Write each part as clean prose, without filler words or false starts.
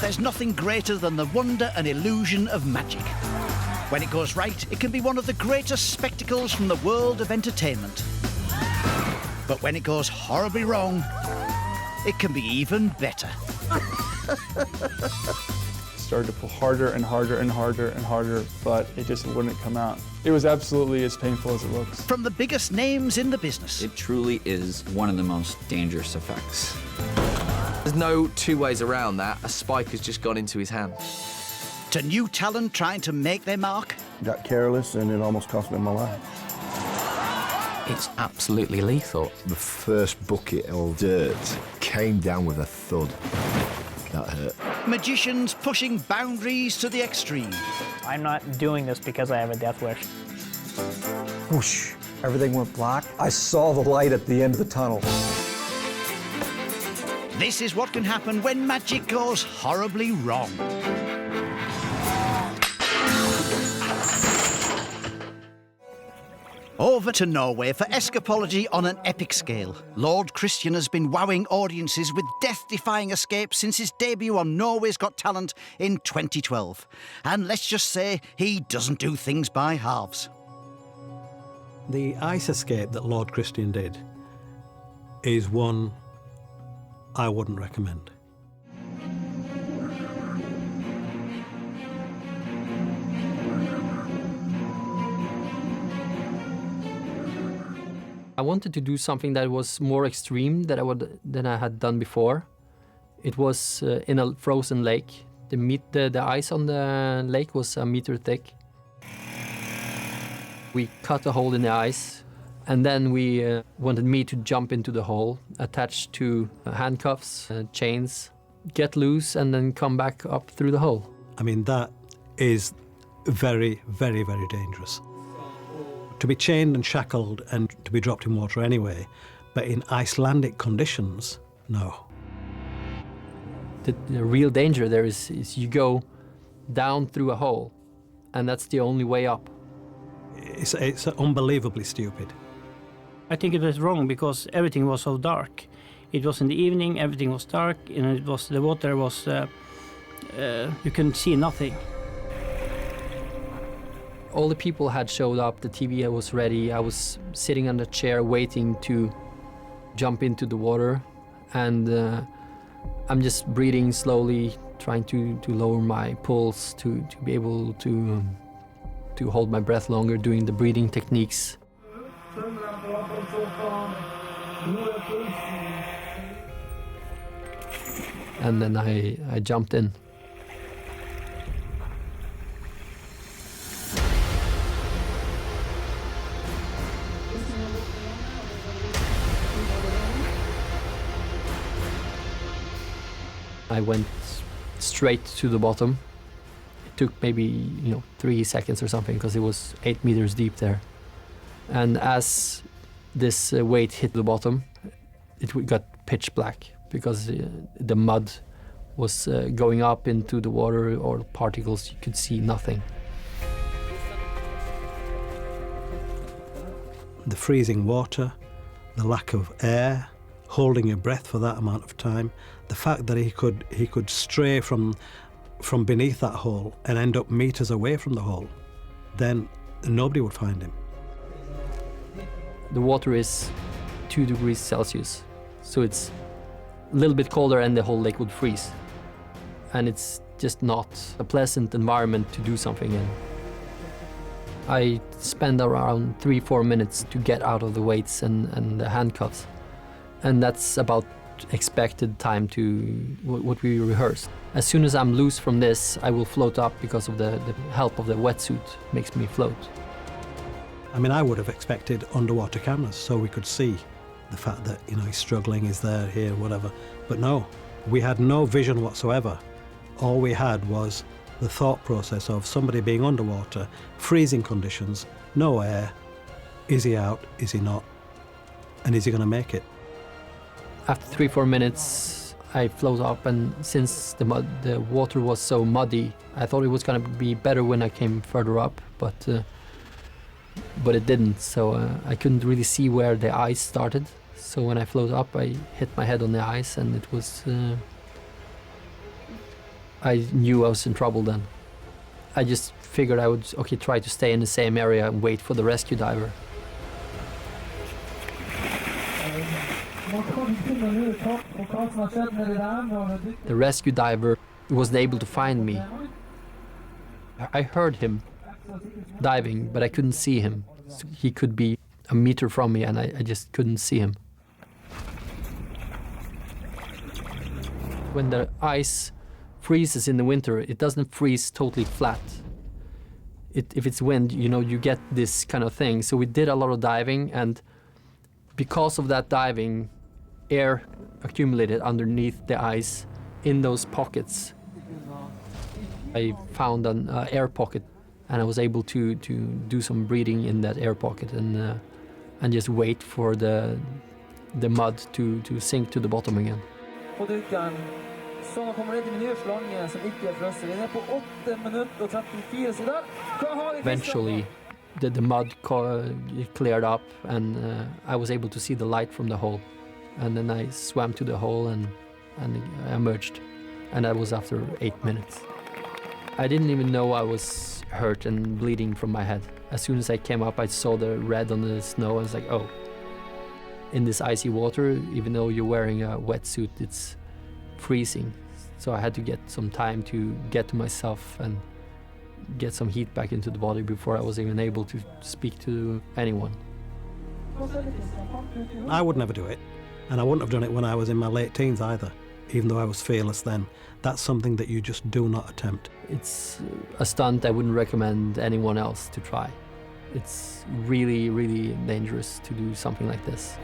there's nothing greater than the wonder and illusion of magic. When it goes right, it can be one of the greatest spectacles from the world of entertainment. But when it goes horribly wrong, it can be even better. Started to pull harder and harder and harder and harder, but it just wouldn't come out. It was absolutely as painful as it looks. From the biggest names in the business. It truly is one of the most dangerous effects. There's no two ways around that. A spike has just gone into his hand. To new talent trying to make their mark. Got careless and it almost cost me my life. It's absolutely lethal. The first bucket of dirt came down with a thud. That hurt. Magicians pushing boundaries to the extreme. I'm not doing this because I have a death wish. Whoosh, everything went black. I saw the light at the end of the tunnel. This is what can happen when magic goes horribly wrong. Over to Norway for Escapology on an epic scale. Lord Christian has been wowing audiences with death-defying escapes since his debut on Norway's Got Talent in 2012. And let's just say he doesn't do things by halves. The ice escape that Lord Christian did is one I wouldn't recommend. I wanted to do something that was more extreme than I had done before. It was in a frozen lake. The ice on the lake was a meter thick. We cut a hole in the ice, and then we wanted me to jump into the hole, attached to handcuffs, chains, get loose, and then come back up through the hole. I mean, that is very, very, very dangerous. To be chained and shackled and to be dropped in water anyway, but in Icelandic conditions, no. The real danger there is you go down through a hole, and that's the only way up. It's unbelievably stupid. I think it was wrong because everything was so dark. It was in the evening, everything was dark, and the water was, you couldn't see nothing. All the people had showed up, the TV was ready, I was sitting on the chair waiting to jump into the water, and I'm just breathing slowly, trying to lower my pulse to be able to hold my breath longer, doing the breathing techniques. And then I jumped in. I went straight to the bottom. It took maybe 3 seconds or something because it was 8 meters deep there. And as this weight hit the bottom, it got pitch black because the mud was going up into the water, or particles. You could see nothing. The freezing water, the lack of air, holding your breath for that amount of time, the fact that he could stray from beneath that hole and end up meters away from the hole, then nobody would find him. The water is 2 degrees Celsius, so it's a little bit colder and the whole lake would freeze. And it's just not a pleasant environment to do something in. I spent around 3-4 minutes to get out of the weights and the handcuffs. And that's about expected time to what we rehearsed. As soon as I'm loose from this, I will float up because of the help of the wetsuit makes me float. I mean, I would have expected underwater cameras so we could see the fact that, he's struggling, is there, here, whatever. But no, we had no vision whatsoever. All we had was the thought process of somebody being underwater, freezing conditions, no air. Is he out? Is he not? And is he going to make it? After 3-4 minutes, I float up, and since the water was so muddy, I thought it was going to be better when I came further up, but it didn't. So I couldn't really see where the ice started. So when I float up, I hit my head on the ice, and it was. I knew I was in trouble then. I just figured I would, try to stay in the same area and wait for the rescue diver. The rescue diver wasn't able to find me. I heard him diving, but I couldn't see him. So he could be a meter from me and I just couldn't see him. When the ice freezes in the winter, it doesn't freeze totally flat. If it's wind, you get this kind of thing. So we did a lot of diving, and because of that diving, air accumulated underneath the ice in those pockets. I found an air pocket, and I was able to do some breathing in that air pocket and just wait for the mud to sink to the bottom again. Eventually, the mud cleared up, and I was able to see the light from the hole. And then I swam to the hole and I emerged. And that was after 8 minutes. I didn't even know I was hurt and bleeding from my head. As soon as I came up, I saw the red on the snow. I was like, oh. In this icy water, even though you're wearing a wetsuit, it's freezing. So I had to get some time to get to myself and get some heat back into the body before I was even able to speak to anyone. I would never do it, and I wouldn't have done it when I was in my late teens either, even though I was fearless then. That's something that you just do not attempt. It's a stunt I wouldn't recommend anyone else to try. It's really, really dangerous to do something like this.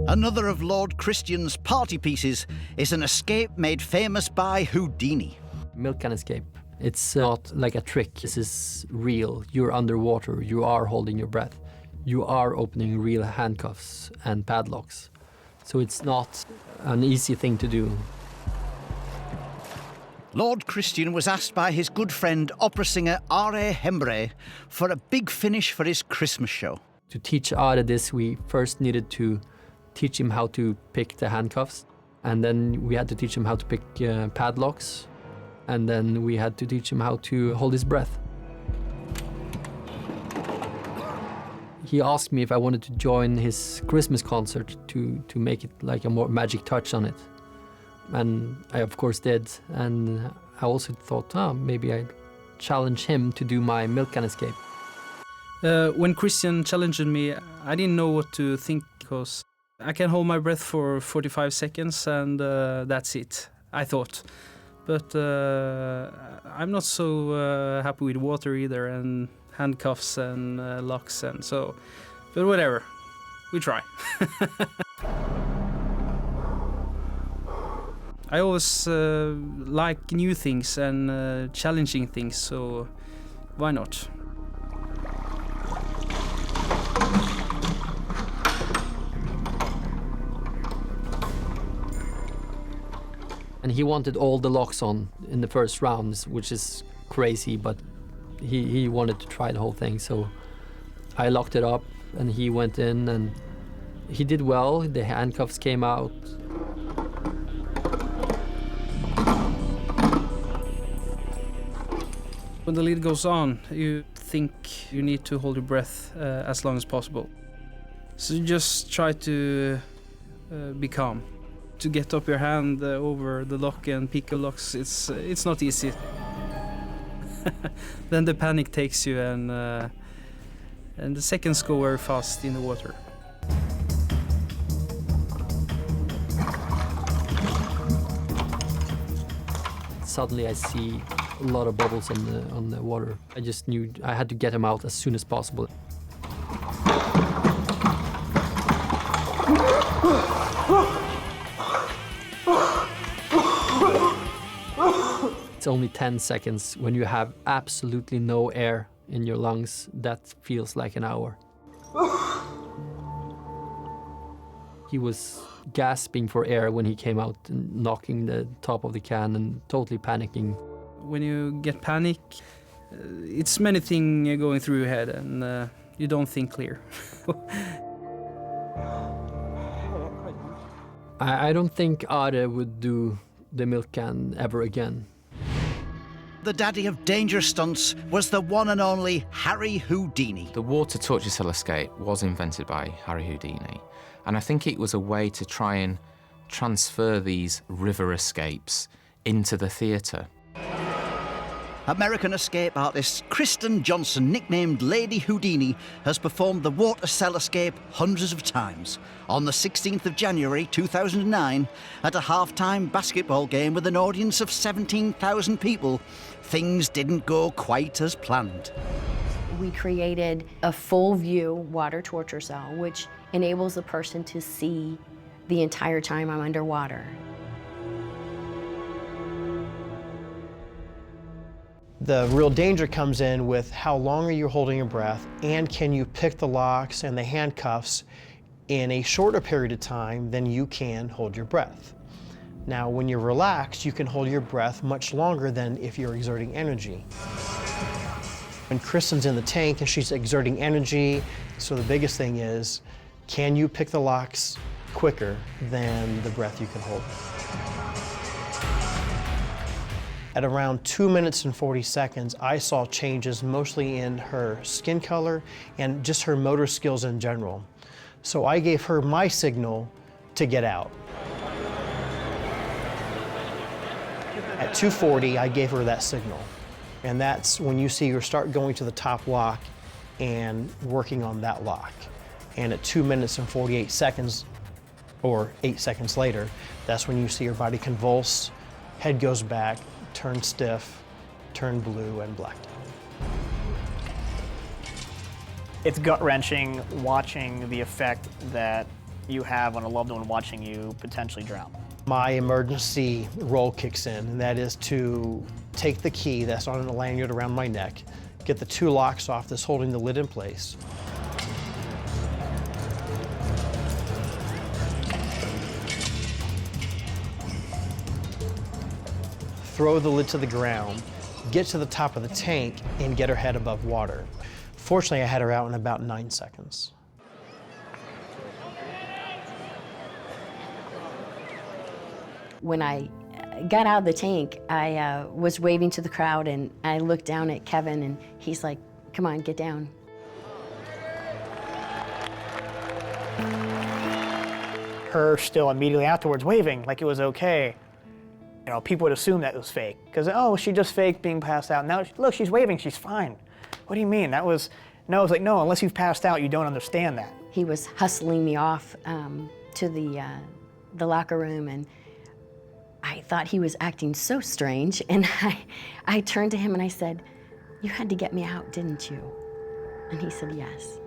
Another of Lord Christian's party pieces is an escape made famous by Houdini. Milk can escape. It's not like a trick. This is real. You're underwater. You are holding your breath. You are opening real handcuffs and padlocks. So it's not an easy thing to do. Lord Christian was asked by his good friend, opera singer Are Hembre, for a big finish for his Christmas show. To teach Are this, we first needed to teach him how to pick the handcuffs, and then we had to teach him how to pick padlocks, and then we had to teach him how to hold his breath. He asked me if I wanted to join his Christmas concert to make it like a more magic touch on it. And I of course did, and I also thought, maybe I'd challenge him to do my milk can escape. When Christian challenged me, I didn't know what to think, because I can hold my breath for 45 seconds and that's it, I thought. But I'm not so happy with water either, and handcuffs and locks, and so, but whatever, we try. I always like new things and challenging things, so why not? And he wanted all the locks on in the first rounds, which is crazy, but he wanted to try the whole thing. So I locked it up and he went in and he did well. The handcuffs came out. When the lid goes on, you think you need to hold your breath as long as possible. So you just try to be calm. To get up your hand over the lock and pick the locks, it's not easy. Then the panic takes you, and the seconds go very fast in the water. Suddenly I see a lot of bubbles on the water. I just knew I had to get him out as soon as possible. It's only 10 seconds. When you have absolutely no air in your lungs, that feels like an hour. He was gasping for air when he came out and knocking the top of the can and totally panicking. When you get panic, it's many things going through your head, and you don't think clear. I don't think Are would do the milk can ever again. The daddy of dangerous stunts was the one and only Harry Houdini. The water torture cell escape was invented by Harry Houdini, and I think it was a way to try and transfer these river escapes into the theatre. American escape artist Kristen Johnson, nicknamed Lady Houdini, has performed the water cell escape hundreds of times. On the 16th of January 2009, at a half-time basketball game with an audience of 17,000 people, things didn't go quite as planned. We created a full view water torture cell, which enables a person to see the entire time I'm underwater. The real danger comes in with how long are you holding your breath, and can you pick the locks and the handcuffs in a shorter period of time than you can hold your breath. Now, when you're relaxed, you can hold your breath much longer than if you're exerting energy. When Kristen's in the tank and she's exerting energy, so the biggest thing is, can you pick the locks quicker than the breath you can hold? At around 2 minutes and 40 seconds, I saw changes mostly in her skin color and just her motor skills in general. So I gave her my signal to get out. At 2:40, I gave her that signal. And that's when you see her start going to the top lock and working on that lock. And at 2 minutes and 48 seconds, or 8 seconds later, that's when you see her body convulse, head goes back, turn stiff, turn blue, and blacked out. It's gut-wrenching watching the effect that you have on a loved one watching you potentially drown. My emergency role kicks in, and that is to take the key that's on a lanyard around my neck, get the 2 locks off that's holding the lid in place, throw the lid to the ground, get to the top of the tank, and get her head above water. Fortunately, I had her out in about 9 seconds. When I got out of the tank, I was waving to the crowd, and I looked down at Kevin, and he's like, "Come on, get down." Her still immediately afterwards waving like it was okay. You know, people would assume that it was fake, because, oh, she just faked being passed out. Now, look, she's waving, she's fine. What do you mean? That was, no, it's like, no, unless you've passed out, you don't understand that. He was hustling me off to the locker room, and I thought he was acting so strange, and I turned to him and I said, "You had to get me out, didn't you?" And he said, "Yes."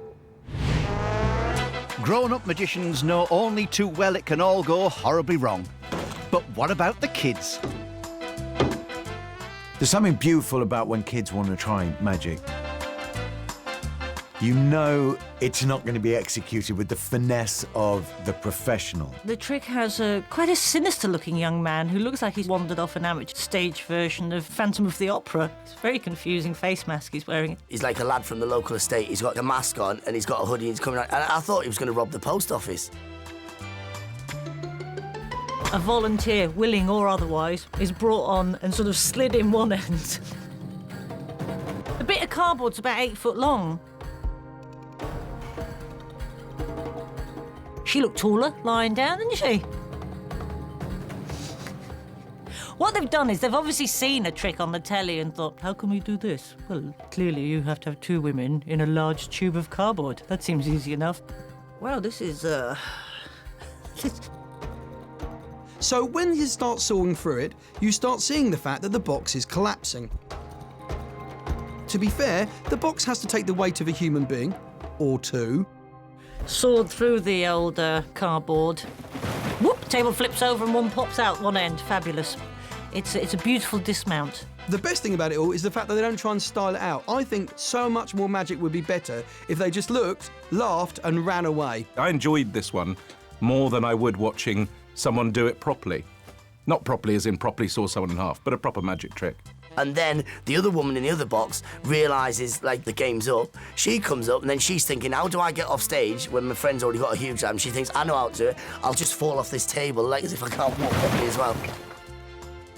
Grown-up magicians know only too well it can all go horribly wrong. But what about the kids? There's something beautiful about when kids want to try magic. You know it's not going to be executed with the finesse of the professional. The trick has quite a sinister-looking young man who looks like he's wandered off an amateur stage version of Phantom of the Opera. It's a very confusing face mask he's wearing. He's like a lad from the local estate. He's got a mask on and he's got a hoodie and he's coming out. And I thought he was going to rob the post office. A volunteer, willing or otherwise, is brought on and sort of slid in one end. The bit of cardboard's about 8 foot long. She looked taller lying down, didn't she? What they've done is they've obviously seen a trick on the telly and thought, how can we do this? Well, clearly you have to have 2 women in a large tube of cardboard. That seems easy enough. Well, this is, So when you start sawing through it, you start seeing the fact that the box is collapsing. To be fair, the box has to take the weight of a human being, or 2. Sawed through the old cardboard. Whoop! Table flips over and one pops out one end. Fabulous. It's a beautiful dismount. The best thing about it all is the fact that they don't try and style it out. I think so much more magic would be better if they just looked, laughed and ran away. I enjoyed this one more than I would watching someone do it properly. Not properly as in properly saw someone in half, but a proper magic trick. And then the other woman in the other box realises, like, the game's up. She comes up and then she's thinking, how do I get off stage when my friend's already got a huge jam? She thinks, I know how to do it. I'll just fall off this table, like as if I can't walk properly as well.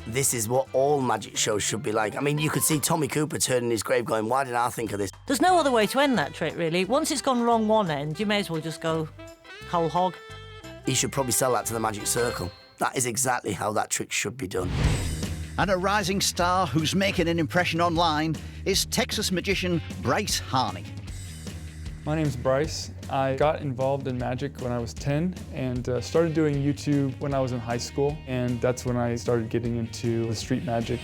This is what all magic shows should be like. I mean, you could see Tommy Cooper turning his grave going, why didn't I think of this? There's no other way to end that trick, really. Once it's gone wrong one end, you may as well just go whole hog. He should probably sell that to the Magic Circle. That is exactly how that trick should be done. And a rising star who's making an impression online is Texas magician Bryce Harney. My name's Bryce. I got involved in magic when I was 10 and started doing YouTube when I was in high school, and that's when I started getting into the street magic.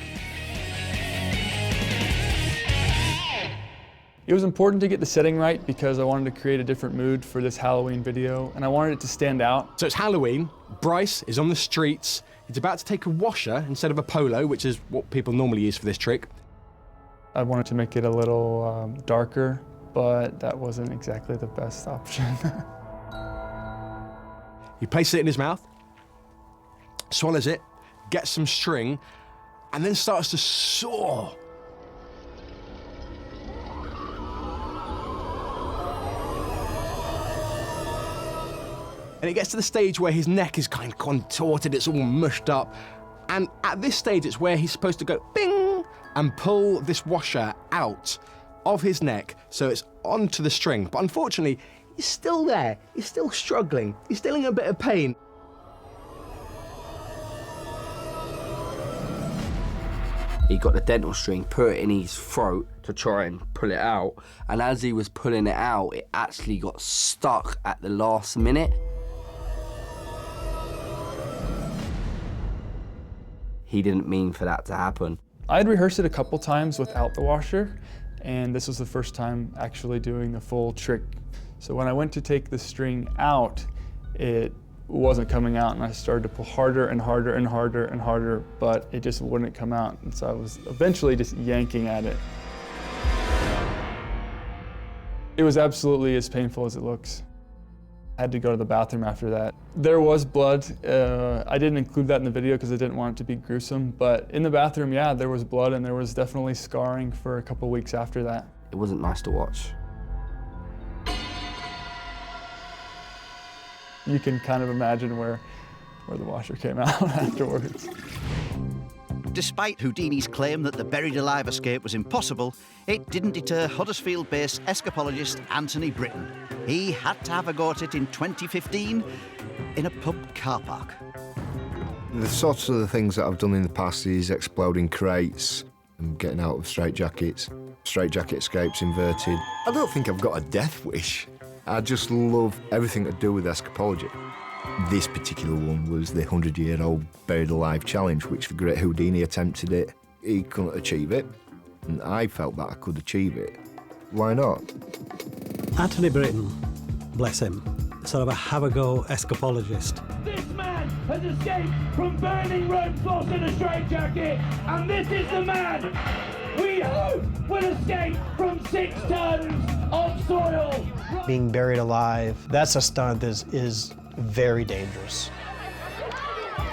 It was important to get the setting right because I wanted to create a different mood for this Halloween video, and I wanted it to stand out. So it's Halloween, Bryce is on the streets, he's about to take a washer instead of a polo, which is what people normally use for this trick. I wanted to make it a little darker, but that wasn't exactly the best option. He places it in his mouth, swallows it, gets some string, and then starts to saw. And it gets to the stage where his neck is kind of contorted, it's all mushed up. And at this stage, it's where he's supposed to go bing and pull this washer out of his neck so it's onto the string. But unfortunately, he's still there. He's still struggling. He's still in a bit of pain. He got the dental string, put it in his throat to try and pull it out. And as he was pulling it out, it actually got stuck at the last minute. He didn't mean for that to happen. I'd rehearsed it a couple times without the washer, and this was the first time actually doing the full trick. So when I went to take the string out, it wasn't coming out, and I started to pull harder and harder and harder and harder, but it just wouldn't come out. And so I was eventually just yanking at it. It was absolutely as painful as it looks. I had to go to the bathroom after that. There was blood. I didn't include that in the video because I didn't want it to be gruesome, but in the bathroom, yeah, there was blood and there was definitely scarring for a couple weeks after that. It wasn't nice to watch. You can kind of imagine where the washer came out afterwards. Despite Houdini's claim that the buried alive escape was impossible, it didn't deter Huddersfield-based escapologist Anthony Britton. He had to have a go at it in 2015 in a pub car park. The sorts of the things that I've done in the past is exploding crates and getting out of straitjackets, straitjacket escapes inverted. I don't think I've got a death wish. I just love everything to do with escapology. This particular one was the 100-year-old buried alive challenge, which the great Houdini attempted it. He couldn't achieve it, and I felt that I could achieve it. Why not? Anthony Britton, bless him, sort of a have-a-go escapologist. This man has escaped from burning Rome floss in a straitjacket, and this is the man we hope will escape from 6 tons of soil. Being buried alive, that's a stunt that is very dangerous.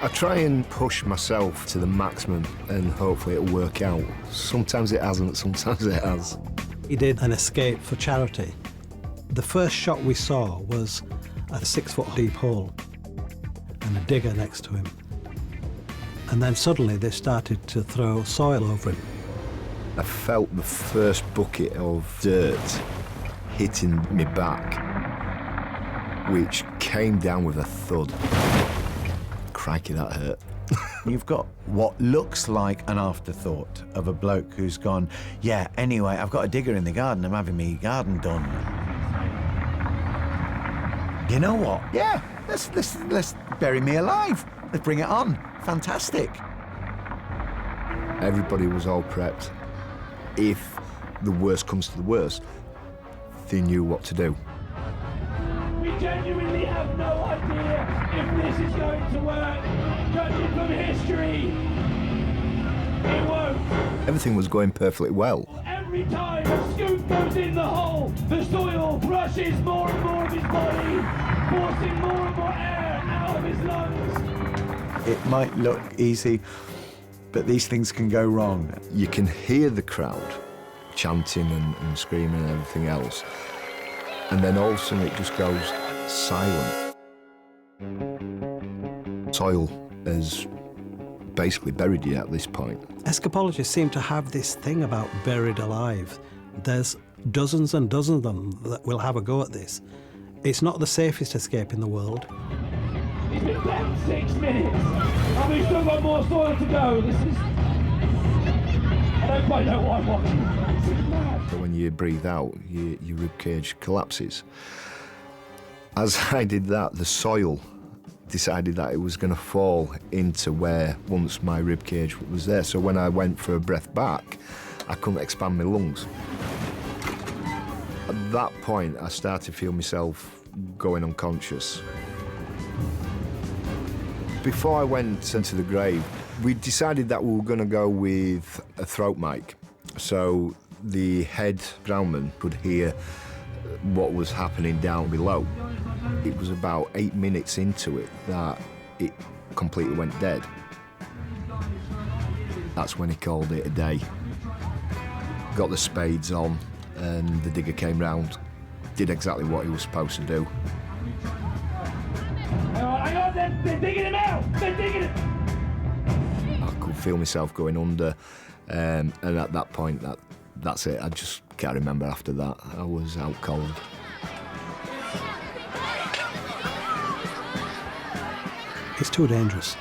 I try and push myself to the maximum and hopefully it'll work out. Sometimes it hasn't, sometimes it has. He did an escape for charity. The first shot we saw was a 6-foot deep hole and a digger next to him. And then suddenly they started to throw soil over him. I felt the first bucket of dirt hitting me back, which came down with a thud. Crikey, that hurt. You've got what looks like an afterthought of a bloke who's gone, yeah, anyway, I've got a digger in the garden, I'm having my garden done. You know what? Yeah, let's bury me alive. Let's bring it on. Fantastic. Everybody was all prepped. If the worst comes to the worst, they knew what to do. We genuinely have no idea if this is going to work. Judging from history, it won't. Everything was going perfectly well. Every time a scoop goes in the hole, the soil rushes more and more of his body, forcing more and more air out of his lungs. It might look easy, But these things can go wrong. You can hear the crowd chanting and screaming and everything else. And then all of a sudden it just goes silent. Soil has basically buried you at this point. Escapologists seem to have this thing about buried alive. There's dozens and dozens of them that will have a go at this. It's not the safest escape in the world. It's been down 6 minutes, and we've still got more soil to go. This is... I don't quite know what I'm watching. This is mad. So when you breathe out, your rib cage collapses. As I did that, the soil decided that it was going to fall into where once my rib cage was there. So when I went for a breath back, I couldn't expand my lungs. At that point, I started to feel myself going unconscious. Before I went into the grave, we decided that we were going to go with a throat mic. So the head groundman could hear what was happening down below. It was about 8 minutes into it that it completely went dead. That's when he called it a day. Got the spades on, and the digger came round, did exactly what he was supposed to do. Hang on, they're digging him out! They're digging him! I could feel myself going under, and at that point, that's it. I just can't remember after that. I was out cold. It's too dangerous.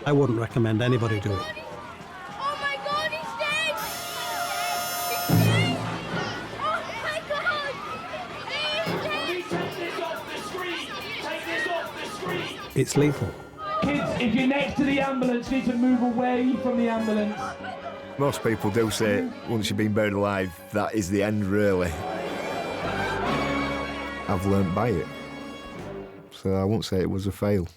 I wouldn't recommend anybody do it. Oh my God, he's dead! He's dead! Oh my God! He's dead! Take this off the screen! Take this off the screen! It's lethal. Kids, if you're next to the ambulance, you need to move away from the ambulance. Most people do say, once you've been buried alive, that is the end, really. I've learnt by it. So I won't say it was a fail.